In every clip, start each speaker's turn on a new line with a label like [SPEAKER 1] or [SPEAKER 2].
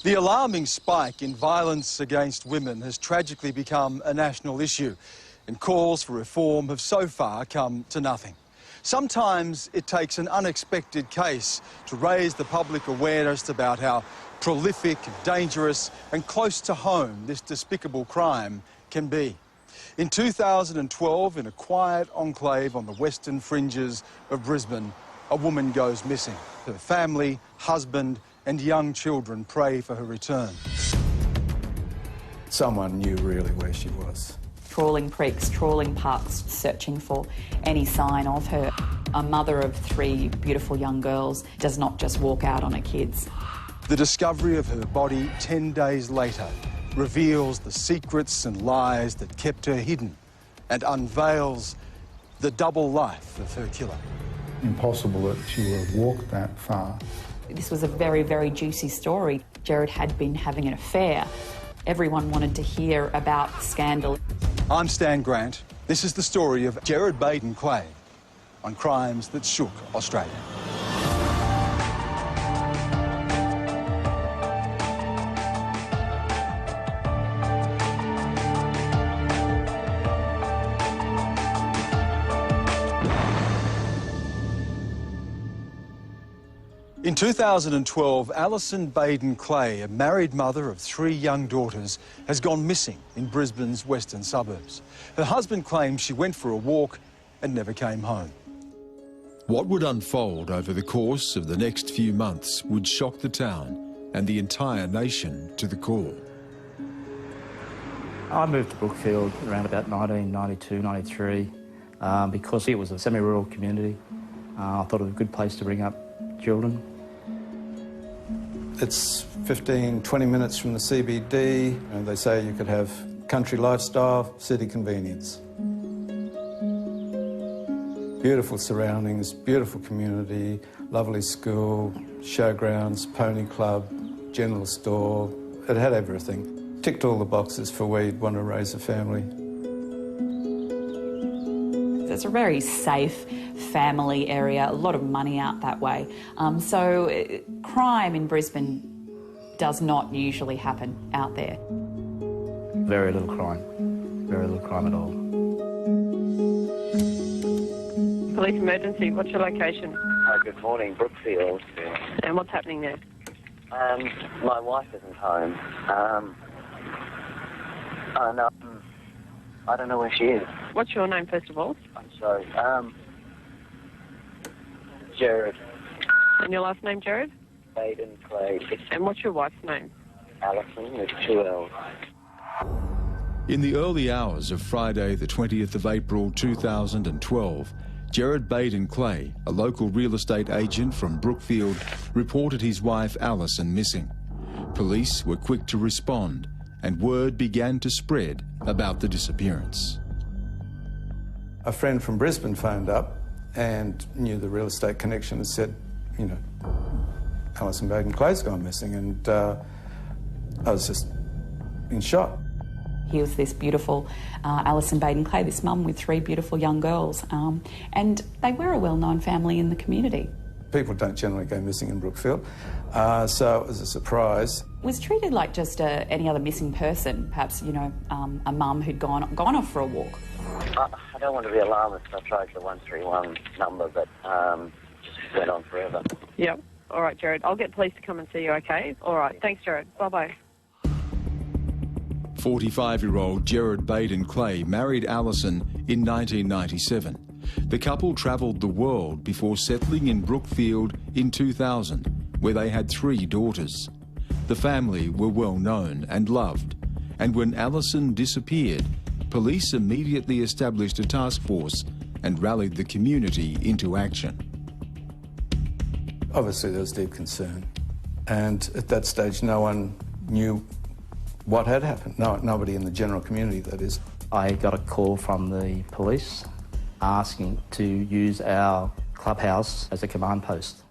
[SPEAKER 1] The alarming spike in violence against women has tragically become a national issue, and calls for reform have so far come to nothing. Sometimes it takes an unexpected case to raise the public awareness about how prolific, dangerous and close to home this despicable crime can be. In 2012, in a quiet enclave on the western fringes of Brisbane, a woman goes missing. Her family, husband and young children pray for her return.
[SPEAKER 2] Someone knew really where she was.
[SPEAKER 3] Trawling creeks, trawling parks, searching for any sign of her. A mother of 3 beautiful young girls does not just walk out on her kids.
[SPEAKER 1] The discovery of her body 10 days later reveals the secrets and lies that kept her hidden and unveils the double life of her killer.
[SPEAKER 4] Impossible that she would have walked that far.
[SPEAKER 3] This was a very, very juicy story. Gerard had been having an affair. Everyone wanted to hear about the scandal.
[SPEAKER 1] I'm Stan Grant. This is the story of Gerard Baden Clay on crimes that shook Australia. In 2012, Alison Baden Clay, a married mother of 3 young daughters, has gone missing in Brisbane's western suburbs. Her husband claims she went for a walk and never came home. What would unfold over the course of the next few months would shock the town and the entire nation to the core.
[SPEAKER 5] I moved to Brookfield around about 1992, 93, because it was a semi-rural community. I thought it was a good place to bring up children.
[SPEAKER 2] It's 15, 20 minutes from the CBD, and they say you could have country lifestyle, city convenience. Beautiful surroundings, beautiful community, lovely school, showgrounds, pony club, general store. It had everything. Ticked all the boxes for where you'd want to raise a family.
[SPEAKER 3] It's a very safe family area, a lot of money out that way. So crime in Brisbane does not usually happen out there.
[SPEAKER 5] Very little crime at all.
[SPEAKER 6] Police emergency, what's your location?
[SPEAKER 7] Good morning, Brookfield.
[SPEAKER 6] And what's happening there?
[SPEAKER 7] My wife isn't home. And I don't know where she is.
[SPEAKER 6] What's your name, first of all?
[SPEAKER 7] I'm sorry. Gerard.
[SPEAKER 6] And your last name, Gerard?
[SPEAKER 7] Baden Clay.
[SPEAKER 6] And what's your wife's name?
[SPEAKER 7] Alison with 2 L's.
[SPEAKER 1] In the early hours of Friday, the 20th of April 2012, Gerard Baden Clay, a local real estate agent from Brookfield, reported his wife Alison missing. Police were quick to respond, and word began to spread about the disappearance.
[SPEAKER 2] A friend from Brisbane phoned up and knew the real estate connection and said, you know, Alison Baden Clay's gone missing, and I was just in shock.
[SPEAKER 3] He was this beautiful Alison Baden Clay, this mum with 3 beautiful young girls, and they were a well-known family in the community.
[SPEAKER 2] People don't generally go missing in Brookfield, so it was a surprise.
[SPEAKER 3] Was treated like just any other missing person, perhaps, you know, a mum who'd gone off for a walk.
[SPEAKER 7] I don't want to be alarmist. I tried the 131 number, but just went on forever.
[SPEAKER 6] Yep. All right, Gerard. I'll get police to come and see you, okay? All right. Thanks, Gerard. Bye-bye.
[SPEAKER 1] 45-year-old Gerard Baden Clay married Alison in 1997. The couple travelled the world before settling in Brookfield in 2000, where they had 3 daughters. The family were well known and loved, and when Alison disappeared, police immediately established a task force and rallied the community into action.
[SPEAKER 2] Obviously there was deep concern, and at that stage no one knew what had happened. Nobody in the general community, that is.
[SPEAKER 5] I got a call from the police asking to use our clubhouse as a command post.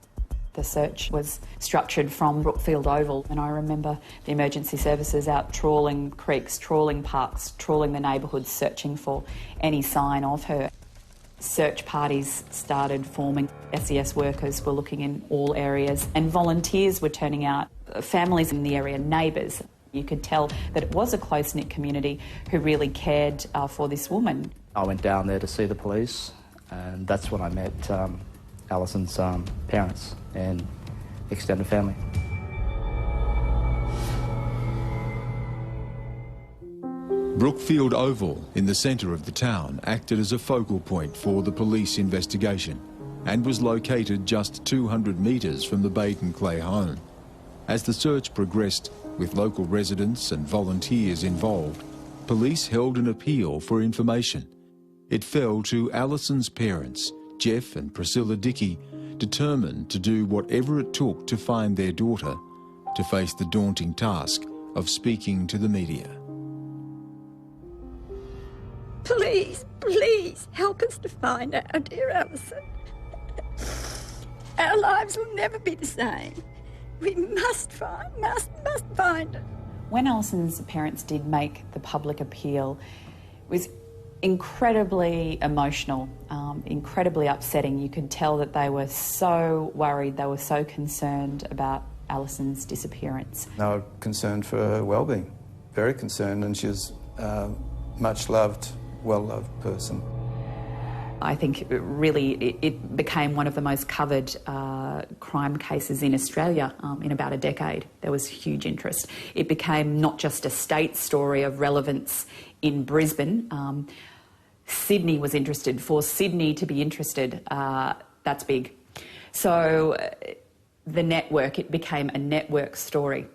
[SPEAKER 3] The search was structured from Brookfield Oval, and I remember the emergency services out trawling creeks, trawling parks, trawling the neighbourhoods, searching for any sign of her. Search parties started forming. SES workers were looking in all areas and volunteers were turning out, families in the area, neighbours. You could tell that it was a close-knit community who really cared for this woman.
[SPEAKER 5] I went down there to see the police, and that's when I met Alison's parents and extended family.
[SPEAKER 8] Brookfield Oval, in the centre of the town, acted as a focal point for the police investigation and was located just 200 metres from the Baden Clay home. As the search progressed, with local residents and volunteers involved, police held an appeal for information. It fell to Alison's parents, Jeff and Priscilla Dickey, determined to do whatever it took to find their daughter, to face the daunting task of speaking to the media.
[SPEAKER 9] Please, please help us to find our dear Alison. Our lives will never be the same. We must find her.
[SPEAKER 3] When Alison's parents did make the public appeal, it was incredibly emotional, incredibly upsetting. You could tell that they were so worried, they were so concerned about Alison's disappearance.
[SPEAKER 2] They were concerned for her well-being, very concerned, and she was much loved, well-loved person.
[SPEAKER 3] I think it became one of the most covered crime cases in Australia in about a decade. There was huge interest. It became not just a state story of relevance in Brisbane. Sydney was interested. For Sydney to be interested, that's big. So the network, it became a network story.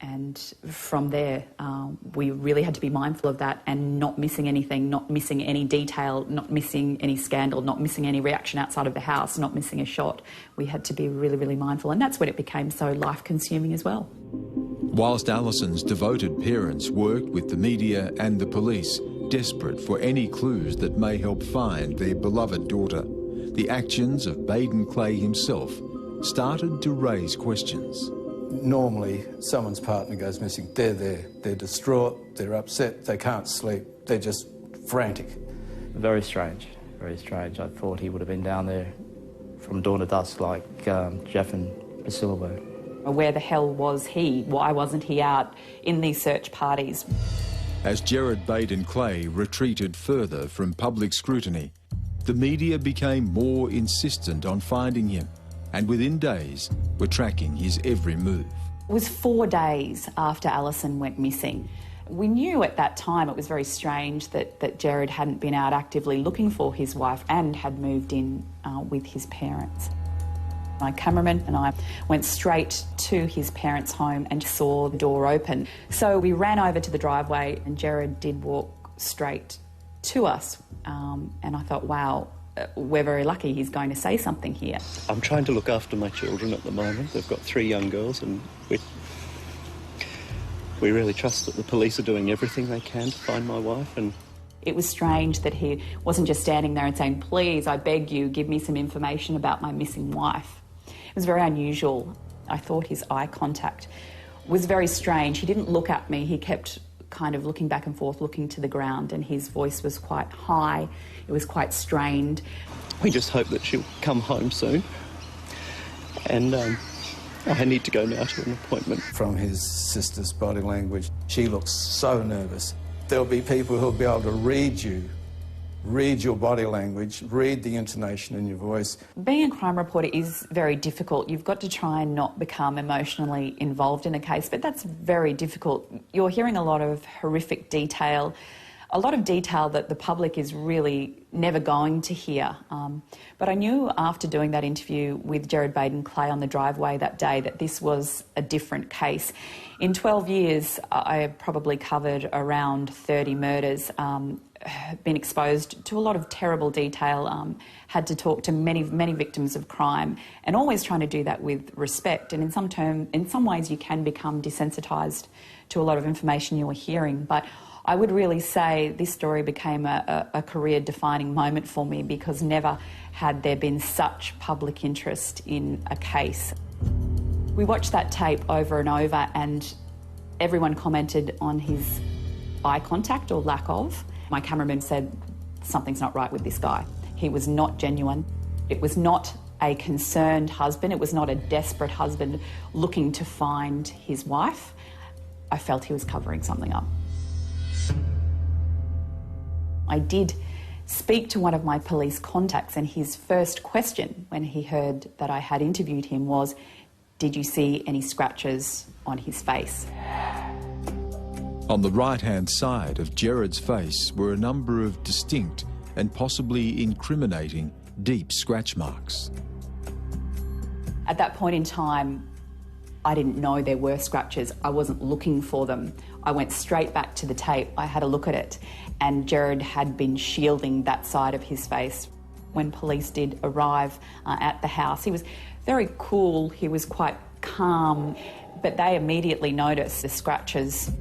[SPEAKER 3] And from there, we really had to be mindful of that and not missing anything, not missing any detail, not missing any scandal, not missing any reaction outside of the house, not missing a shot. We had to be really, really mindful, and that's when it became so life-consuming as well.
[SPEAKER 8] Whilst Alison's devoted parents worked with the media and the police, desperate for any clues that may help find their beloved daughter, the actions of Baden Clay himself started to raise questions.
[SPEAKER 2] Normally, someone's partner goes missing. They're there. They're distraught. They're upset. They can't sleep. They're just frantic.
[SPEAKER 5] Very strange, very strange. I thought he would have been down there from dawn to dusk like Jeff and Priscilla were.
[SPEAKER 3] Where the hell was he? Why wasn't he out in these search parties?
[SPEAKER 8] As Gerard Baden Clay retreated further from public scrutiny, the media became more insistent on finding him, and within days were tracking his every move.
[SPEAKER 3] It was 4 days after Alison went missing. We knew at that time it was very strange that Gerard hadn't been out actively looking for his wife and had moved in with his parents. My cameraman and I went straight to his parents' home and saw the door open. So we ran over to the driveway and Gerard did walk straight to us. And I thought, wow, we're very lucky he's going to say something here.
[SPEAKER 10] I'm trying to look after my children at the moment. They've got 3 young girls, and we really trust that the police are doing everything they can to find my wife. And
[SPEAKER 3] it was strange that he wasn't just standing there and saying, please, I beg you, give me some information about my missing wife. It was very unusual. I thought his eye contact was very strange. He didn't look at me. He kept kind of looking back and forth, looking to the ground, and his voice was quite high. It was quite strained.
[SPEAKER 10] We just hope that she'll come home soon. And I need to go now to an appointment.
[SPEAKER 2] From his sister's body language, she looks so nervous. There'll be people who'll be able to read your body language, read the intonation in your voice.
[SPEAKER 3] Being a crime reporter is very difficult. You've got to try and not become emotionally involved in a case, but that's very difficult. You're hearing a lot of horrific detail, a lot of detail that the public is really never going to hear. But I knew after doing that interview with Gerard Baden Clay on the driveway that day that this was a different case. In 12 years, I have probably covered around 30 murders, been exposed to a lot of terrible detail, had to talk to many victims of crime, and always trying to do that with respect. And in some ways you can become desensitised to a lot of information you're hearing. But I would really say this story became a career-defining moment for me, because never had there been such public interest in a case. We watched that tape over and over, and everyone commented on his eye contact or lack of. My cameraman said something's not right with this guy. He was not genuine. It was not a concerned husband. It was not a desperate husband looking to find his wife. I felt he was covering something up. I did speak to one of my police contacts, and his first question when he heard that I had interviewed him was, "Did you see any scratches on his face?"
[SPEAKER 8] On the right-hand side of Gerard's face were a number of distinct and possibly incriminating deep scratch marks.
[SPEAKER 3] At that point in time, I didn't know there were scratches. I wasn't looking for them. I went straight back to the tape. I had a look at it, and Gerard had been shielding that side of his face. When police did arrive at the house, he was very cool, he was quite calm, but they immediately noticed the scratches.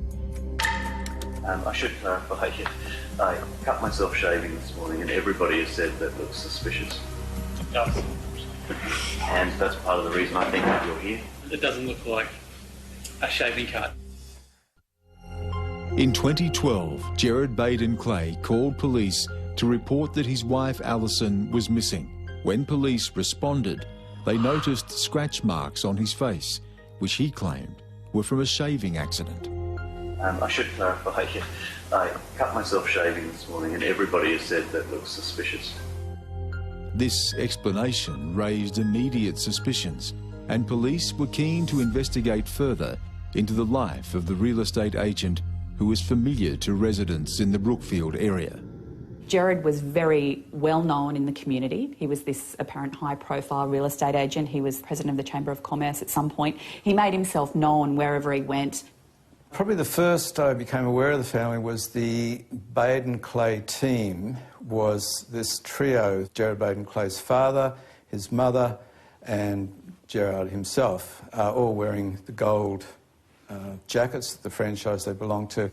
[SPEAKER 11] I should clarify, I cut myself shaving this morning and everybody has said that looks suspicious.
[SPEAKER 12] It does.
[SPEAKER 11] And that's part of the reason I think that you're here.
[SPEAKER 12] It doesn't look like a shaving cut.
[SPEAKER 8] In 2012, Gerard Baden Clay called police to report that his wife Alison was missing. When police responded, they noticed scratch marks on his face, which he claimed were from a shaving accident.
[SPEAKER 11] I should clarify, I cut myself shaving this morning and everybody has said that looks suspicious.
[SPEAKER 8] This explanation raised immediate suspicions, and police were keen to investigate further into the life of the real estate agent who was familiar to residents in the Brookfield area.
[SPEAKER 3] Gerard was very well known in the community. He was this apparent high-profile real estate agent. He was president of the Chamber of Commerce at some point. He made himself known wherever he went.
[SPEAKER 2] Probably the first I became aware of the family was the Baden Clay team was this trio, Gerard Baden Clay's father, his mother and Gerard himself, all wearing the gold jackets, the franchise they belonged to.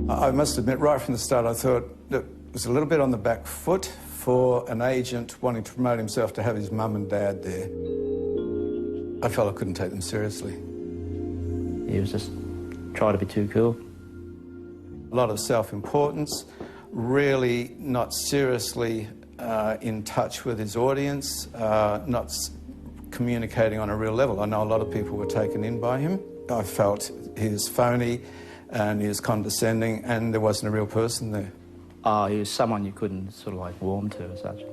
[SPEAKER 2] I must admit, right from the start, I thought that it was a little bit on the back foot for an agent wanting to promote himself to have his mum and dad there. I felt I couldn't take them seriously.
[SPEAKER 5] He was just trying to be too cool.
[SPEAKER 2] A lot of self-importance, really not seriously in touch with his audience, not communicating on a real level. I know a lot of people were taken in by him. I felt he was phony and he was condescending and there wasn't a real person there.
[SPEAKER 5] He was someone you couldn't sort of like warm to as such.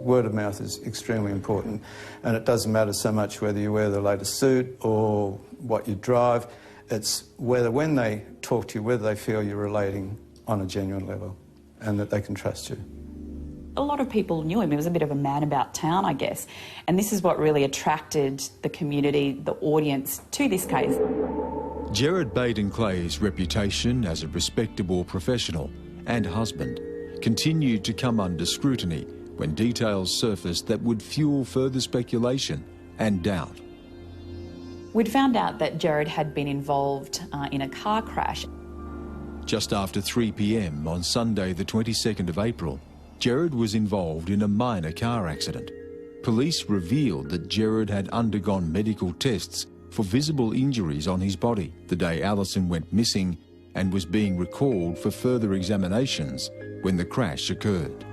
[SPEAKER 2] Word of mouth is extremely important, and it doesn't matter so much whether you wear the latest suit or what you drive. It's whether when they talk to you, whether they feel you're relating on a genuine level and that they can trust you.
[SPEAKER 3] A lot of people knew him. He was a bit of a man about town, I guess. And this is what really attracted the community, the audience, to this case.
[SPEAKER 8] Gerard Baden Clay's reputation as a respectable professional and husband continued to come under scrutiny when details surfaced that would fuel further speculation and doubt.
[SPEAKER 3] We'd found out that Gerard had been involved in a car crash.
[SPEAKER 8] Just after 3 p.m. on Sunday the 22nd of April, Gerard was involved in a minor car accident. Police revealed that Gerard had undergone medical tests for visible injuries on his body the day Alison went missing and was being recalled for further examinations when the crash occurred.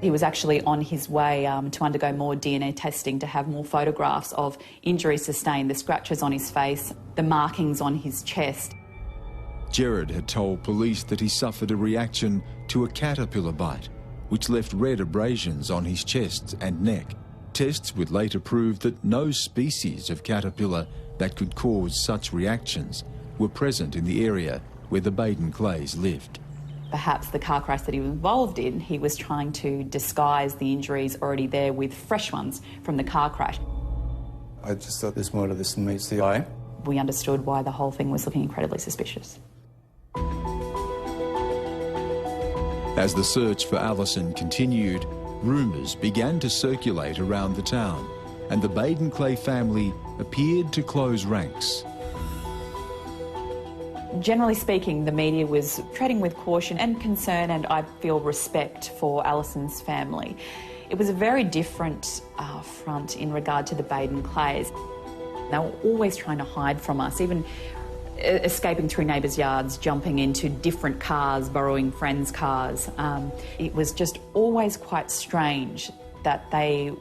[SPEAKER 3] He was actually on his way to undergo more DNA testing to have more photographs of injuries sustained, the scratches on his face, the markings on his chest.
[SPEAKER 8] Gerard had told police that he suffered a reaction to a caterpillar bite, which left red abrasions on his chest and neck. Tests would later prove that no species of caterpillar that could cause such reactions were present in the area where the Baden Clays lived.
[SPEAKER 3] Perhaps the car crash that he was involved in, he was trying to disguise the injuries already there with fresh ones from the car crash.
[SPEAKER 2] I just thought there's more to this than meets the eye.
[SPEAKER 3] We understood why the whole thing was looking incredibly suspicious.
[SPEAKER 8] As the search for Alison continued, rumours began to circulate around the town, and the Baden Clay family appeared to close ranks.
[SPEAKER 3] Generally speaking, the media was treading with caution and concern, and I feel respect for Alison's family. It was a very different front in regard to the Baden Clays. They were always trying to hide from us, even escaping through neighbours' yards, jumping into different cars, borrowing friends' cars. It was just always quite strange that they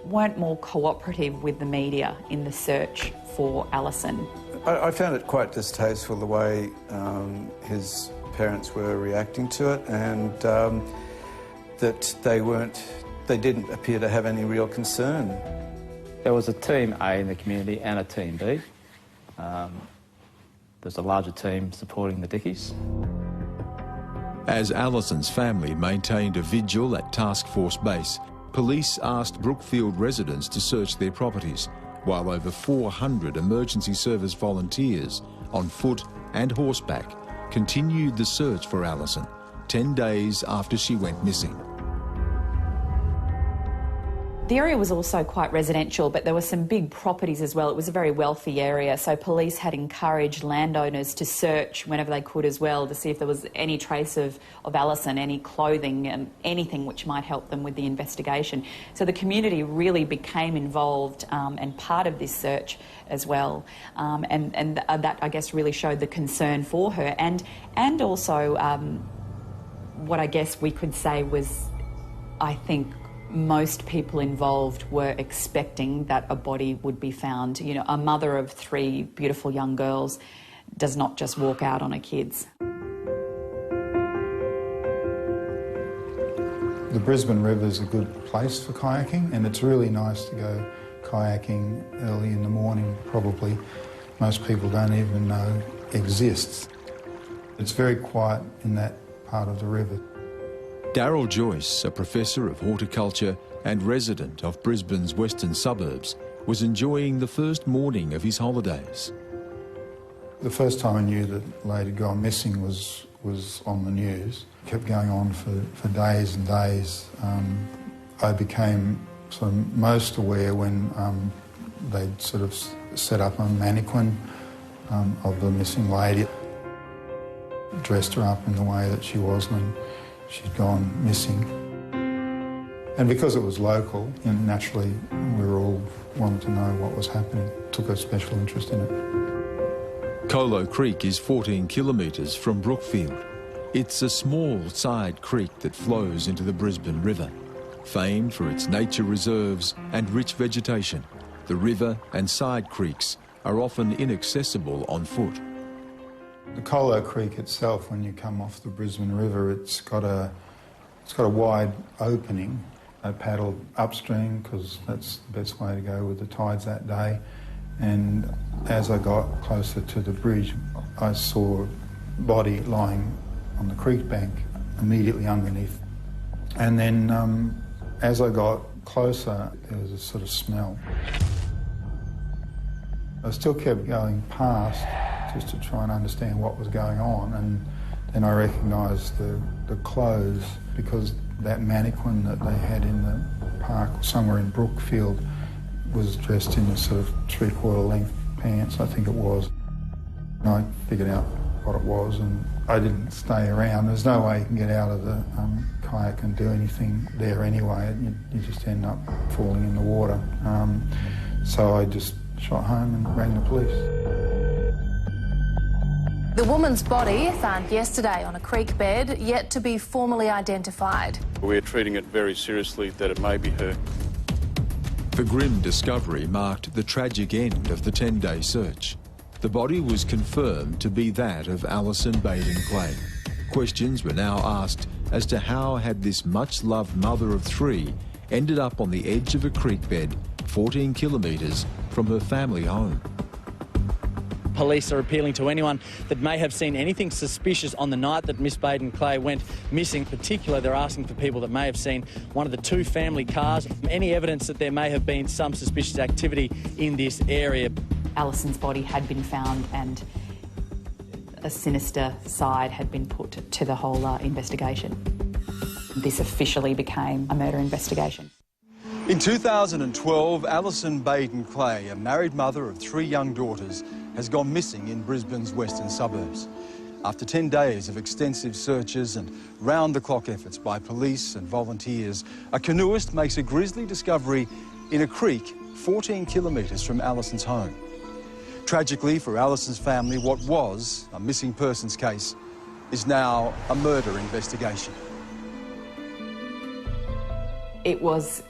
[SPEAKER 3] weren't more cooperative with the media in the search for Alison.
[SPEAKER 2] I found it quite distasteful the way his parents were reacting to it, and that they didn't appear to have any real concern.
[SPEAKER 5] There was a Team A in the community and a Team B. There's a larger team supporting the Dickies.
[SPEAKER 8] As Alison's family maintained a vigil at Task Force Base, police asked Brookfield residents to search their properties, while over 400 emergency service volunteers on foot and horseback continued the search for Alison 10 days after she went missing.
[SPEAKER 3] The area was also quite residential, but there were some big properties as well. It was a very wealthy area, so police had encouraged landowners to search whenever they could as well to see if there was any trace of Alison, any clothing, and anything which might help them with the investigation. So the community really became involved and part of this search as well, and that, I guess, really showed the concern for her, and also what I guess we could say was, I think, most people involved were expecting that a body would be found. You know, a mother of 3 beautiful young girls does not just walk out on her kids.
[SPEAKER 4] The Brisbane River is a good place for kayaking, and it's really nice to go kayaking early in the morning. Probably most people don't even know exists. It's very quiet in that part of the river.
[SPEAKER 8] Daryl Joyce, a professor of horticulture and resident of Brisbane's western suburbs, was enjoying the first morning of his holidays.
[SPEAKER 4] The first time I knew that a lady had gone missing was on the news. It kept going on for days and days. I became sort of most aware when they'd sort of set up a mannequin of the missing lady, dressed her up in the way that she was when she'd gone missing. And because it was local, and naturally we were all wanting to know what was happening, took a special interest in it.
[SPEAKER 8] Colo Creek is 14 kilometres from Brookfield. It's a small side creek that flows into the Brisbane River. Famed for its nature reserves and rich vegetation, the river and side creeks are often inaccessible on foot.
[SPEAKER 4] The Colo Creek itself, when you come off the Brisbane River, it's got a wide opening. I paddled upstream because that's the best way to go with the tides that day. And as I got closer to the bridge, I saw a body lying on the creek bank immediately underneath. And then as I got closer, there was a sort of smell. I still kept going past just to try and understand what was going on, and then I recognised the clothes, because that mannequin that they had in the park somewhere in Brookfield was dressed in a sort of 3/4 length pants, I think it was. And I figured out what it was, and I didn't stay around. There's no way you can get out of the kayak and do anything there anyway. You just end up falling in the water. So I just shot home and rang the police.
[SPEAKER 13] The woman's body, found yesterday on a creek bed, yet to be formally identified.
[SPEAKER 14] We're treating it very seriously that it may be her.
[SPEAKER 8] The grim discovery marked the tragic end of the 10-day search. The body was confirmed to be that of Alison Baden Clay. Questions were now asked as to how had this much-loved mother of 3 ended up on the edge of a creek bed 14 kilometres from her family home.
[SPEAKER 15] Police are appealing to anyone that may have seen anything suspicious on the night that Miss Baden Clay went missing. In particular, they're asking for people that may have seen one of the 2 family cars, any evidence that there may have been some suspicious activity in this area.
[SPEAKER 3] Alison's body had been found and a sinister side had been put to the whole investigation. This officially became a murder investigation.
[SPEAKER 1] In 2012, Alison Baden Clay, a married mother of 3 young daughters, has gone missing in Brisbane's western suburbs. After 10 days of extensive searches and round-the-clock efforts by police and volunteers, a canoeist makes a grisly discovery in a creek 14 kilometres from Alison's home. Tragically for Alison's family, what was a missing persons case is now a murder investigation.
[SPEAKER 3] It was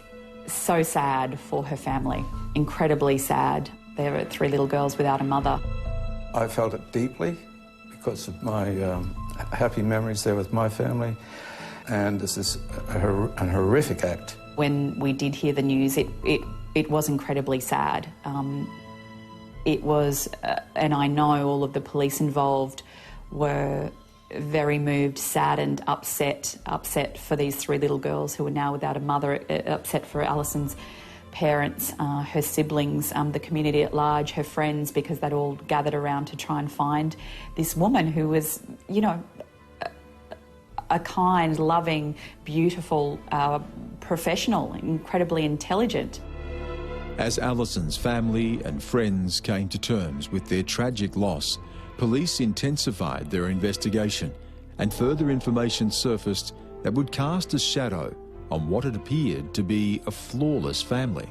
[SPEAKER 3] so sad for her family, incredibly sad. There were 3 little girls without a mother.
[SPEAKER 2] I felt it deeply because of my happy memories there with my family, and this is an horrific act.
[SPEAKER 3] When we did hear the news, it was incredibly sad. It was, and I know all of the police involved were very moved, saddened, upset for these 3 little girls who are now without a mother, upset for Alison's parents, her siblings, the community at large, her friends, because they'd all gathered around to try and find this woman who was, you know, a kind, loving, beautiful, professional, incredibly intelligent.
[SPEAKER 8] As Alison's family and friends came to terms with their tragic loss, police intensified their investigation and further information surfaced that would cast a shadow on what had appeared to be a flawless family.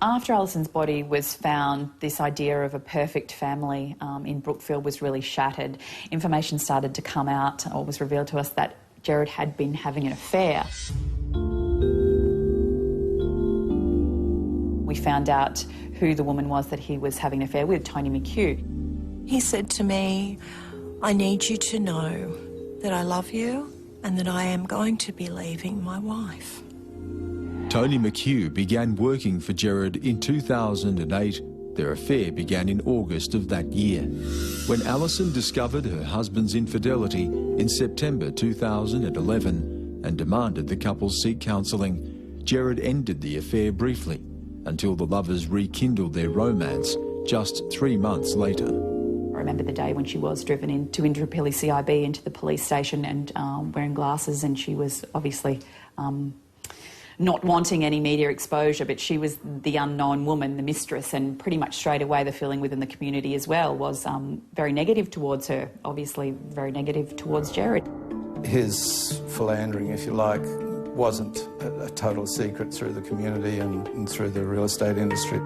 [SPEAKER 3] After Alison's body was found, this idea of a perfect family in Brookfield was really shattered. Information started to come out, or was revealed to us, that Gerard had been having an affair. We found out who the woman was that he was having an affair with, Tony McHugh.
[SPEAKER 16] He said to me, "I need you to know that I love you and that I am going to be leaving my wife."
[SPEAKER 8] Tony McHugh began working for Gerard in 2008. Their affair began in August of that year. When Alison discovered her husband's infidelity in September 2011 and demanded the couple seek counselling, Gerard ended the affair briefly until the lovers rekindled their romance just 3 months later.
[SPEAKER 3] I remember the day when she was driven into Indooroopilly CIB into the police station and wearing glasses, and she was obviously not wanting any media exposure, but she was the unknown woman, the mistress, and pretty much straight away the feeling within the community as well was very negative towards her, obviously very negative towards Gerard.
[SPEAKER 2] His philandering, if you like, wasn't a total secret through the community and through the real estate industry.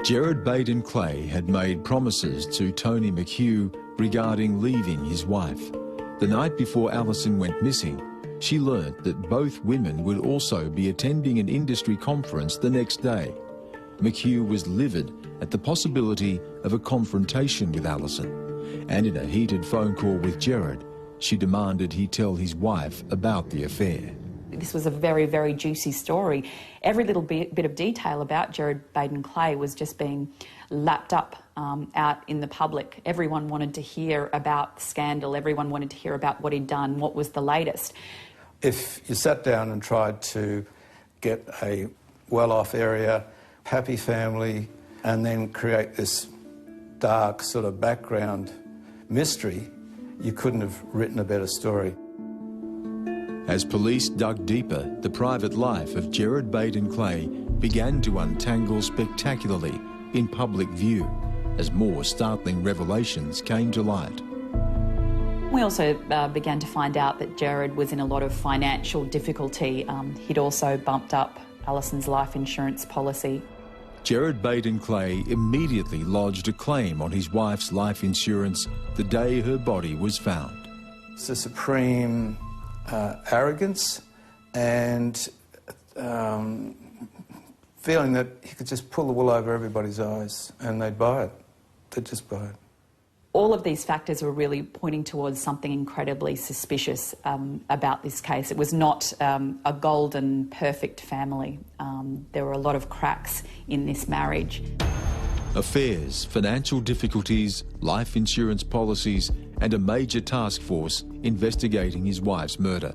[SPEAKER 8] Gerard Baden Clay had made promises to Tony McHugh regarding leaving his wife. The night before Alison went missing, she learnt that both women would also be attending an industry conference the next day. McHugh was livid at the possibility of a confrontation with Alison, and in a heated phone call with Gerard, she demanded he tell his wife about the affair.
[SPEAKER 3] This was a very, very juicy story. Every little bit of detail about Gerard Baden Clay was just being lapped up out in the public. Everyone wanted to hear about the scandal. Everyone wanted to hear about what he'd done, what was the latest.
[SPEAKER 2] If you sat down and tried to get a well-off area, happy family, and then create this dark sort of background mystery, you couldn't have written a better story.
[SPEAKER 8] As police dug deeper, the private life of Gerard Baden Clay began to untangle spectacularly in public view as more startling revelations came to light.
[SPEAKER 3] We also began to find out that Gerard was in a lot of financial difficulty. He'd also bumped up Alison's life insurance policy.
[SPEAKER 8] Gerard Baden Clay immediately lodged a claim on his wife's life insurance the day her body was found.
[SPEAKER 2] It's a supreme arrogance and feeling that he could just pull the wool over everybody's eyes and they'd buy it. They'd just buy it.
[SPEAKER 3] All of these factors were really pointing towards something incredibly suspicious about this case. It was not a golden, perfect family. There were a lot of cracks in this marriage.
[SPEAKER 8] Affairs, financial difficulties, life insurance policies, and a major task force investigating his wife's murder.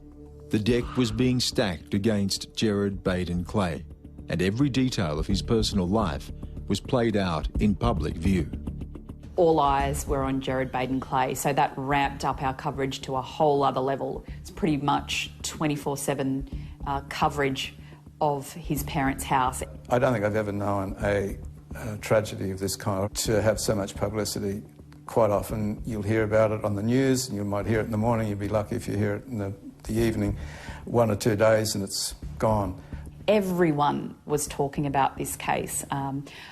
[SPEAKER 8] The deck was being stacked against Gerard Baden Clay, and every detail of his personal life was played out in public view.
[SPEAKER 3] All eyes were on Gerard Baden Clay, so that ramped up our coverage to a whole other level. It's pretty much 24/7 coverage of his parents' house.
[SPEAKER 2] I don't think I've ever known a tragedy of this kind to have so much publicity. Quite often you'll hear about it on the news, and you might hear it in the morning. You'd be lucky if you hear it in the evening, 1 or 2 days, and it's gone.
[SPEAKER 3] Everyone was talking about this case.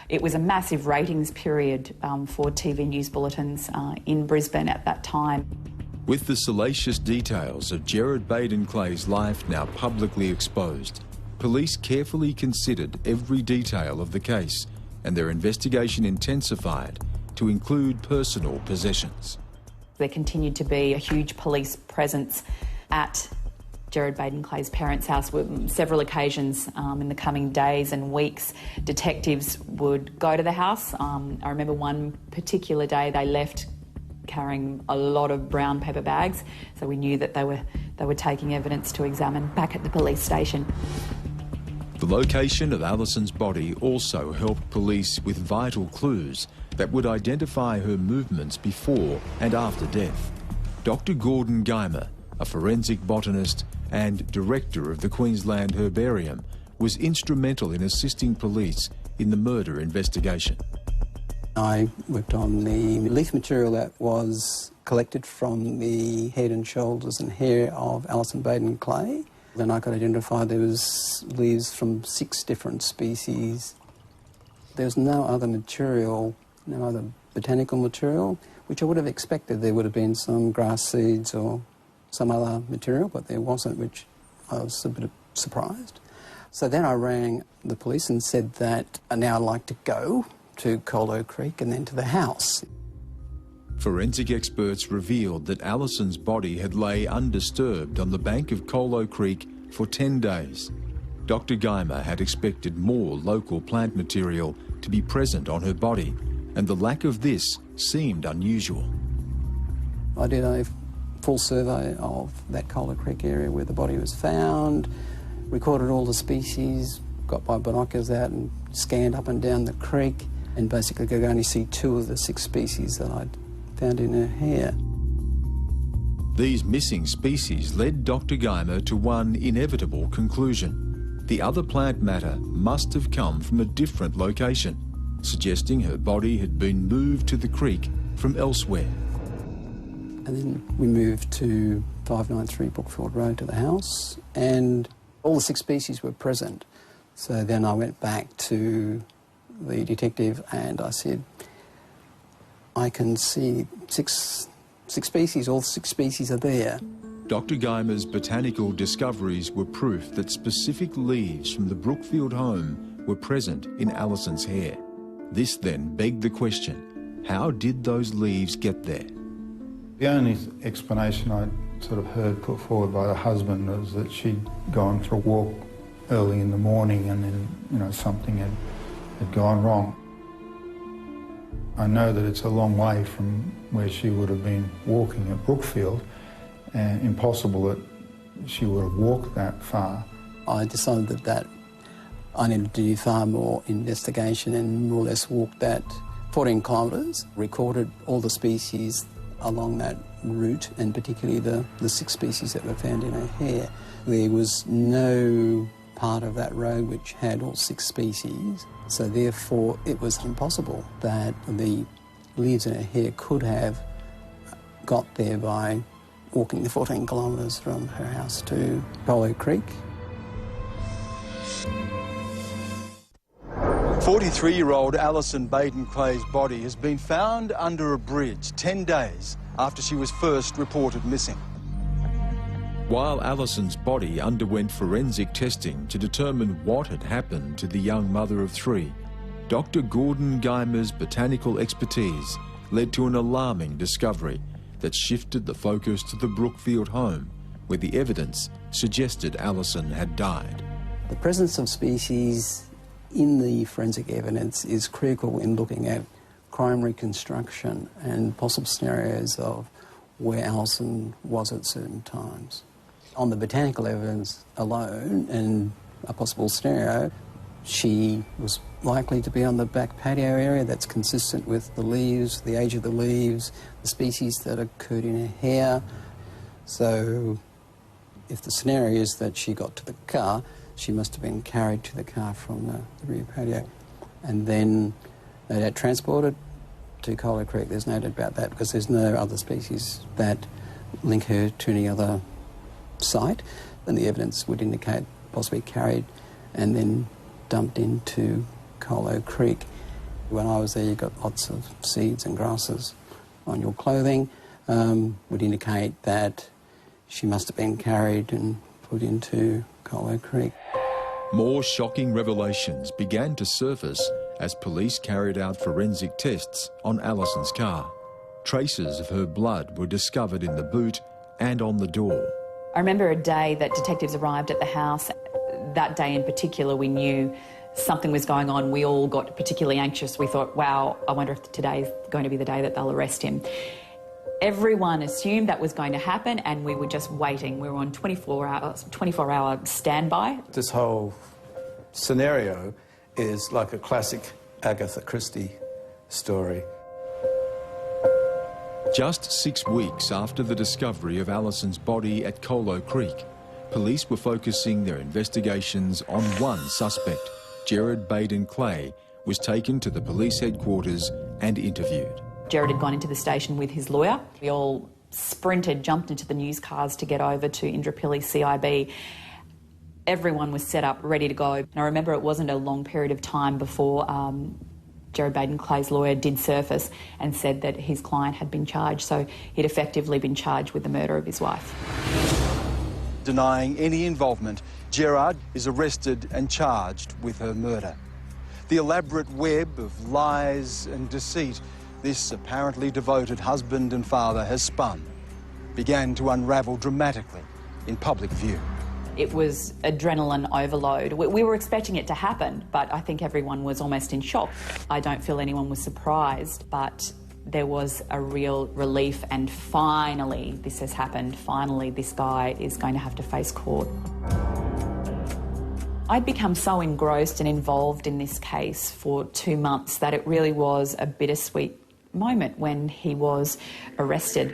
[SPEAKER 3] It was a massive ratings period for TV news bulletins in Brisbane at that time.
[SPEAKER 8] With the salacious details of Gerard Baden Clay's life now publicly exposed, police carefully considered every detail of the case, and their investigation intensified to include personal possessions.
[SPEAKER 3] There continued to be a huge police presence at Gerard Baden Clay's parents' house. Several occasions in the coming days and weeks, detectives would go to the house. I remember one particular day they left carrying a lot of brown paper bags, so we knew that they were taking evidence to examine back at the police station.
[SPEAKER 8] The location of Alison's body also helped police with vital clues that would identify her movements before and after death. Dr. Gordon Guymer, a forensic botanist and director of the Queensland Herbarium, was instrumental in assisting police in the murder investigation.
[SPEAKER 17] I worked on the leaf material that was collected from the head and shoulders and hair of Alison Baden Clay. Then I could identify there was leaves from 6 different species. There was no other material, no other botanical material, which I would have expected. There would have been some grass seeds or some other material, but there wasn't, which I was a bit surprised. So then I rang the police and said that now I'd like to go to Colo Creek and then to the house.
[SPEAKER 8] Forensic experts revealed that Alison's body had lay undisturbed on the bank of Colo Creek for 10 days. Dr. Guymer had expected more local plant material to be present on her body, and the lack of this seemed unusual.
[SPEAKER 17] I did a full survey of that Colo Creek area where the body was found, recorded all the species, got my binoculars out and scanned up and down the creek, and basically could only see 2 of the 6 species that I'd found in her hair.
[SPEAKER 8] These missing species led Dr. Guymer to one inevitable conclusion. The other plant matter must have come from a different location, suggesting her body had been moved to the creek from elsewhere.
[SPEAKER 17] And then we moved to 593 Brookfield Road to the house, and all the 6 species were present. So then I went back to the detective and I said, I can see six species, all 6 species are there.
[SPEAKER 8] Dr. Guymer's botanical discoveries were proof that specific leaves from the Brookfield home were present in Alison's hair. This then begged the question, how did those leaves get there?
[SPEAKER 4] The only explanation I sort of heard put forward by the husband was that she'd gone for a walk early in the morning and then, you know, something had gone wrong. I know that it's a long way from where she would have been walking at Brookfield, and impossible that she would have walked that far.
[SPEAKER 17] I decided that I needed to do far more investigation and more or less walked that 14 kilometres, recorded all the species along that route, and particularly the 6 species that were found in her hair. There was no part of that road which had all 6 species, so therefore it was impossible that the leaves in her hair could have got there by walking the 14 kilometres from her house to Colo Creek.
[SPEAKER 1] 43-year-old Alison Baden Clay's body has been found under a bridge 10 days after she was first reported missing.
[SPEAKER 8] While Alison's body underwent forensic testing to determine what had happened to the young mother of 3, Dr. Gordon Guymer's botanical expertise led to an alarming discovery that shifted the focus to the Brookfield home, where the evidence suggested Alison had died.
[SPEAKER 17] The presence of species in the forensic evidence is critical in looking at crime reconstruction and possible scenarios of where Alison was at certain times. On the botanical evidence alone and a possible scenario, she was likely to be on the back patio area. That's consistent with the leaves, the age of the leaves, the species that occurred in her hair. So if the scenario is that she got to the car, she must have been carried to the car from the rear patio and then no doubt transported to Colo Creek. There's no doubt about that because there's no other species that link her to any other site, and the evidence would indicate possibly carried and then dumped into Colo Creek. When I was there, you got lots of seeds and grasses on your clothing, would indicate that she must have been carried and put into Colo Creek.
[SPEAKER 8] More shocking revelations began to surface as police carried out forensic tests on Alison's car. Traces of her blood were discovered in the boot and on the door.
[SPEAKER 3] I remember a day that detectives arrived at the house. That day in particular, we knew something was going on. We all got particularly anxious. We thought, wow, I wonder if today's going to be the day that they'll arrest him. Everyone assumed that was going to happen, and we were just waiting. We were on 24-hour standby.
[SPEAKER 2] This whole scenario is like a classic Agatha Christie story.
[SPEAKER 8] Just 6 weeks after the discovery of Alison's body at Colo Creek, police were focusing their investigations on one suspect. Gerard Baden Clay was taken to the police headquarters and interviewed.
[SPEAKER 3] Gerard had gone into the station with his lawyer. We all sprinted, jumped into the news cars to get over to Indooroopilly CIB. Everyone was set up, ready to go. And I remember it wasn't a long period of time before Gerard Baden Clay's lawyer did surface and said that his client had been charged, so he'd effectively been charged with the murder of his wife.
[SPEAKER 1] Denying any involvement, Gerard is arrested and charged with her murder. The elaborate web of lies and deceit this apparently devoted husband and father has spun began to unravel dramatically in public view.
[SPEAKER 3] It was adrenaline overload. We were expecting it to happen, but I think everyone was almost in shock. I don't feel anyone was surprised, but there was a real relief, and finally this has happened. Finally this guy is going to have to face court. I'd become so engrossed and involved in this case for 2 months that it really was a bittersweet moment when he was arrested.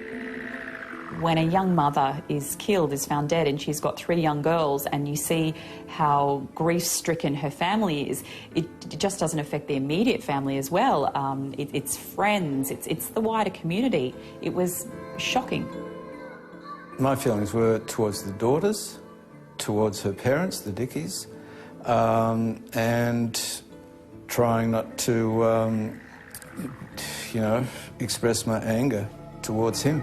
[SPEAKER 3] When a young mother is killed, is found dead, and she's got 3 young girls, and you see how grief-stricken her family is, it just doesn't affect the immediate family as well. It's friends, it's the wider community. It was shocking.
[SPEAKER 2] My feelings were towards the daughters, towards her parents, the Dickies, and trying not to, express my anger towards him.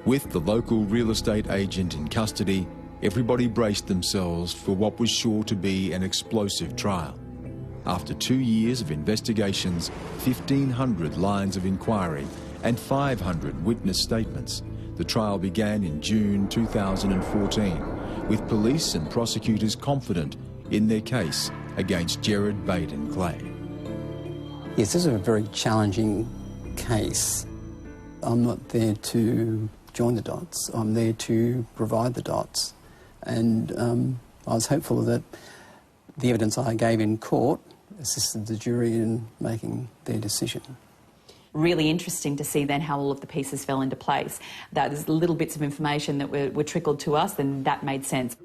[SPEAKER 8] With the local real estate agent in custody, everybody braced themselves for what was sure to be an explosive trial. After 2 years of investigations, 1,500 lines of inquiry and 500 witness statements, the trial began in June 2014, with police and prosecutors confident in their case against Gerard Baden Clay.
[SPEAKER 17] Yes, this is a very challenging case. I'm not there to join the dots. I'm there to provide the dots. And I was hopeful that the evidence I gave in court assisted the jury in making their decision.
[SPEAKER 3] Really interesting to see then how all of the pieces fell into place. Those little bits of information that were trickled to us, then that made sense.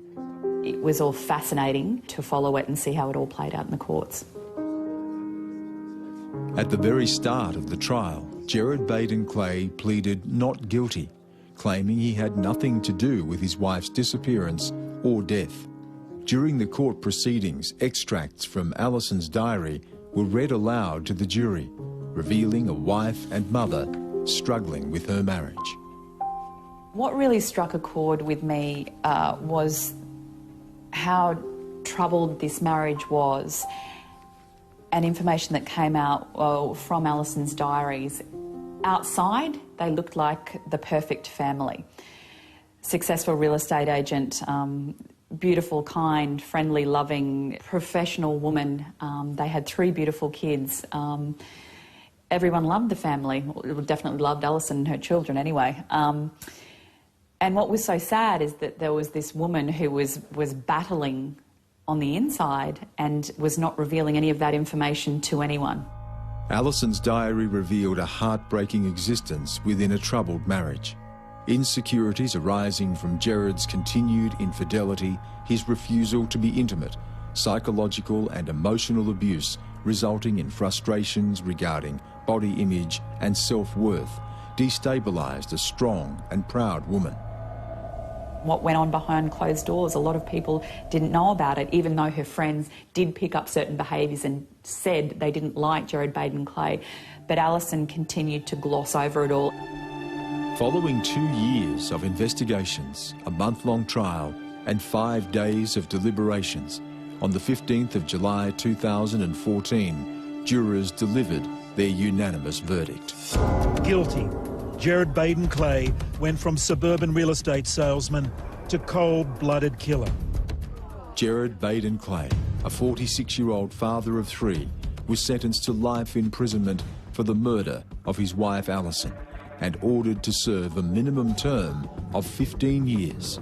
[SPEAKER 3] It was all fascinating to follow it and see how it all played out in the courts.
[SPEAKER 8] At the very start of the trial, Gerard Baden Clay pleaded not guilty, claiming he had nothing to do with his wife's disappearance or death. During the court proceedings, extracts from Alison's diary were read aloud to the jury, revealing a wife and mother struggling with her marriage.
[SPEAKER 3] What really struck a chord with me was how troubled this marriage was, and information that came out from Alison's diaries. Outside, they looked like the perfect family. Successful real estate agent, beautiful, kind, friendly, loving, professional woman. They had 3 beautiful kids. Everyone loved the family. Definitely loved Alison and her children anyway. And what was so sad is that there was this woman who was battling on the inside and was not revealing any of that information to anyone.
[SPEAKER 8] Alison's diary revealed a heartbreaking existence within a troubled marriage. Insecurities arising from Gerard's continued infidelity, his refusal to be intimate, psychological and emotional abuse resulting in frustrations regarding body image and self-worth, destabilised a strong and proud woman.
[SPEAKER 3] What went on behind closed doors, a lot of people didn't know about it, even though her friends did pick up certain behaviours and said they didn't like Gerard Baden Clay. But Alison continued to gloss over it all.
[SPEAKER 8] Following 2 years of investigations, a month-long trial and 5 days of deliberations, on the 15th of July 2014, jurors delivered their unanimous verdict.
[SPEAKER 18] Guilty. Gerard Baden Clay went from suburban real estate salesman to cold-blooded killer.
[SPEAKER 8] Gerard Baden Clay, a 46-year-old father of 3, was sentenced to life imprisonment for the murder of his wife Alison and ordered to serve a minimum term of 15 years.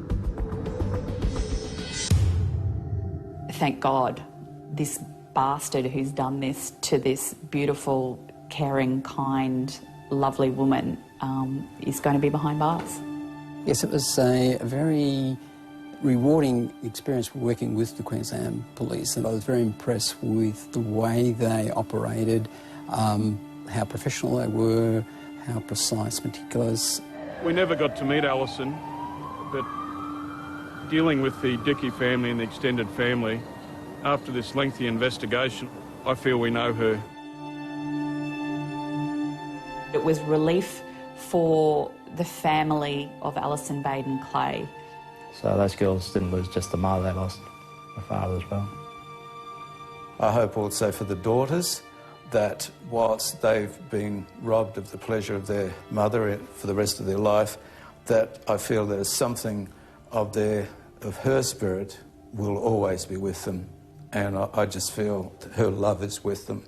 [SPEAKER 3] Thank God, this bastard who's done this to this beautiful, caring, kind, lovely woman is going to be behind bars.
[SPEAKER 17] Yes, it was a very rewarding experience working with the Queensland Police, and I was very impressed with the way they operated, how professional they were, how precise, meticulous.
[SPEAKER 14] We never got to meet Alison, but dealing with the Dickey family and the extended family, after this lengthy investigation, I feel we know her.
[SPEAKER 3] It was relief for the family of Alison Baden Clay.
[SPEAKER 5] So those girls didn't lose just the mother, they lost the father as well.
[SPEAKER 2] I hope also for the daughters that whilst they've been robbed of the pleasure of their mother for the rest of their life, that I feel there's something of her spirit will always be with them. And I just feel that her love is with them.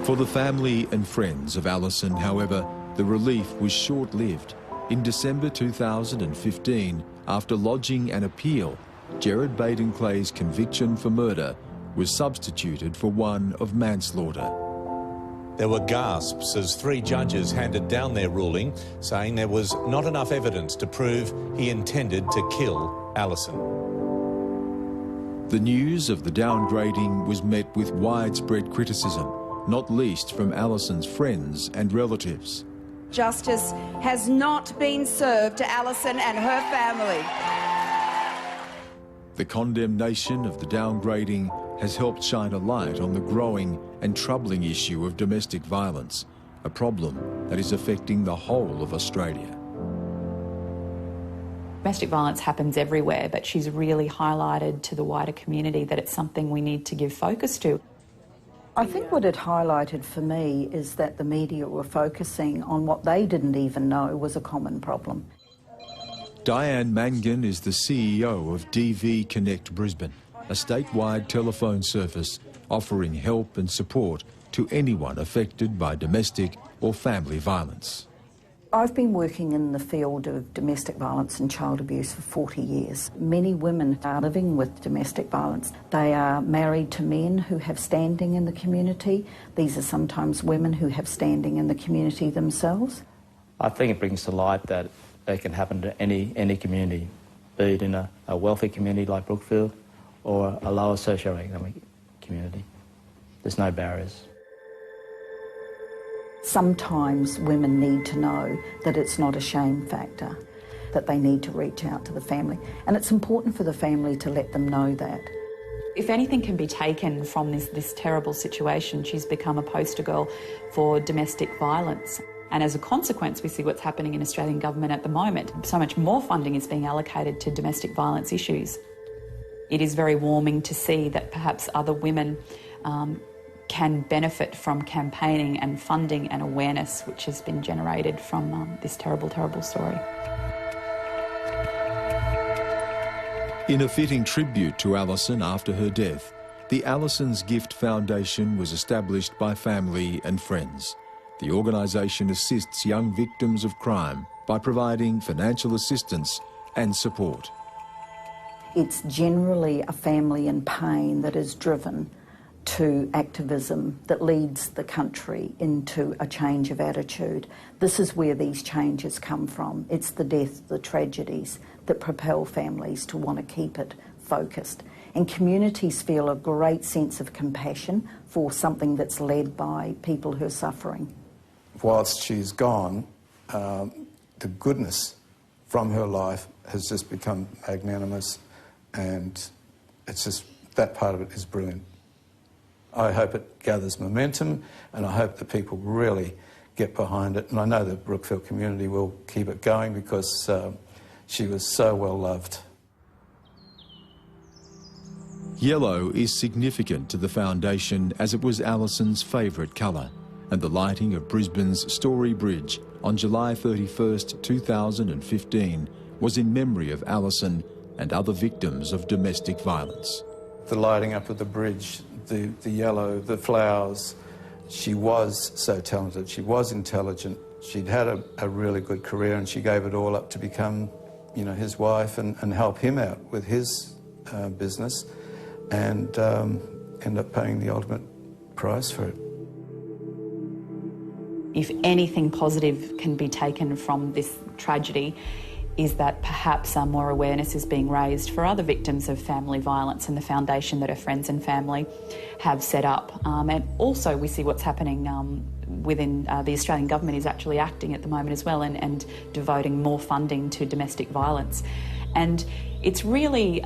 [SPEAKER 8] For the family and friends of Alison, however, the relief was short-lived. In December 2015, after lodging an appeal, Gerard Baden Clay's conviction for murder was substituted for one of manslaughter.
[SPEAKER 19] There were gasps as 3 judges handed down their ruling, saying there was not enough evidence to prove he intended to kill Alison.
[SPEAKER 8] The news of the downgrading was met with widespread criticism, not least from Alison's friends and relatives.
[SPEAKER 20] Justice has not been served to Alison and her family.
[SPEAKER 8] The condemnation of the downgrading has helped shine a light on the growing and troubling issue of domestic violence, a problem that is affecting the whole of Australia.
[SPEAKER 3] Domestic violence happens everywhere, but she's really highlighted to the wider community that it's something we need to give focus to.
[SPEAKER 21] I think what it highlighted for me is that the media were focusing on what they didn't even know was a common problem.
[SPEAKER 8] Diane Mangan is the CEO of DV Connect Brisbane, a statewide telephone service offering help and support to anyone affected by domestic or family violence.
[SPEAKER 21] I've been working in the field of domestic violence and child abuse for 40 years. Many women are living with domestic violence. They are married to men who have standing in the community. These are sometimes women who have standing in the community themselves.
[SPEAKER 5] I think it brings to light that it can happen to any community, be it in a wealthy community like Brookfield or a lower socioeconomic community. There's no barriers.
[SPEAKER 21] Sometimes women need to know that it's not a shame factor, that they need to reach out to the family. And it's important for the family to let them know that.
[SPEAKER 3] If anything can be taken from this terrible situation, she's become a poster girl for domestic violence. And as a consequence, we see what's happening in Australian government at the moment. So much more funding is being allocated to domestic violence issues. It is very warming to see that perhaps other women can benefit from campaigning and funding and awareness which has been generated from this terrible, terrible story.
[SPEAKER 8] In a fitting tribute to Alison after her death, the Alison's Gift Foundation was established by family and friends. The organisation assists young victims of crime by providing financial assistance and support.
[SPEAKER 21] It's generally a family in pain that is driven to activism that leads the country into a change of attitude. This is where these changes come from. It's the death, the tragedies that propel families to want to keep it focused. And communities feel a great sense of compassion for something that's led by people who are suffering.
[SPEAKER 2] Whilst she's gone, the goodness from her life has just become magnanimous, and it's just, that part of it is brilliant. I hope it gathers momentum, and I hope that people really get behind it, and I know the Brookfield community will keep it going because she was so well loved.
[SPEAKER 8] Yellow is significant to the foundation as it was Alison's favourite colour, and the lighting of Brisbane's Story Bridge on July 31st, 2015 was in memory of Alison and other victims of domestic violence.
[SPEAKER 2] The lighting up of the bridge, the yellow, the flowers. She was so talented, she was intelligent, she'd had a really good career, and she gave it all up to become, you know, his wife and help him out with his business, and end up paying the ultimate price for it.
[SPEAKER 3] If anything positive can be taken from this tragedy, is that perhaps more awareness is being raised for other victims of family violence and the foundation that her friends and family have set up. And also we see what's happening within the Australian government is actually acting at the moment as well, and devoting more funding to domestic violence. And it's really,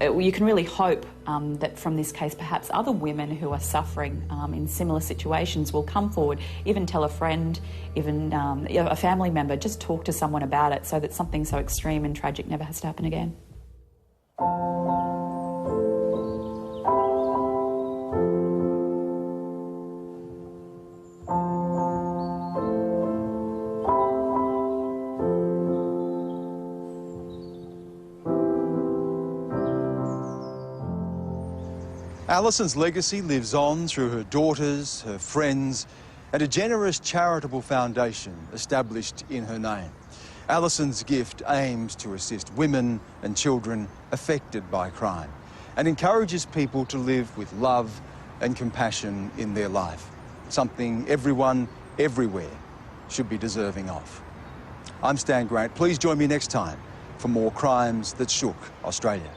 [SPEAKER 3] you can really hope that from this case perhaps other women who are suffering in similar situations will come forward, even tell a friend, even a family member, just talk to someone about it so that something so extreme and tragic never has to happen again.
[SPEAKER 1] Alison's legacy lives on through her daughters, her friends, and a generous charitable foundation established in her name. Alison's gift aims to assist women and children affected by crime and encourages people to live with love and compassion in their life, something everyone, everywhere should be deserving of. I'm Stan Grant. Please join me next time for more crimes that shook Australia.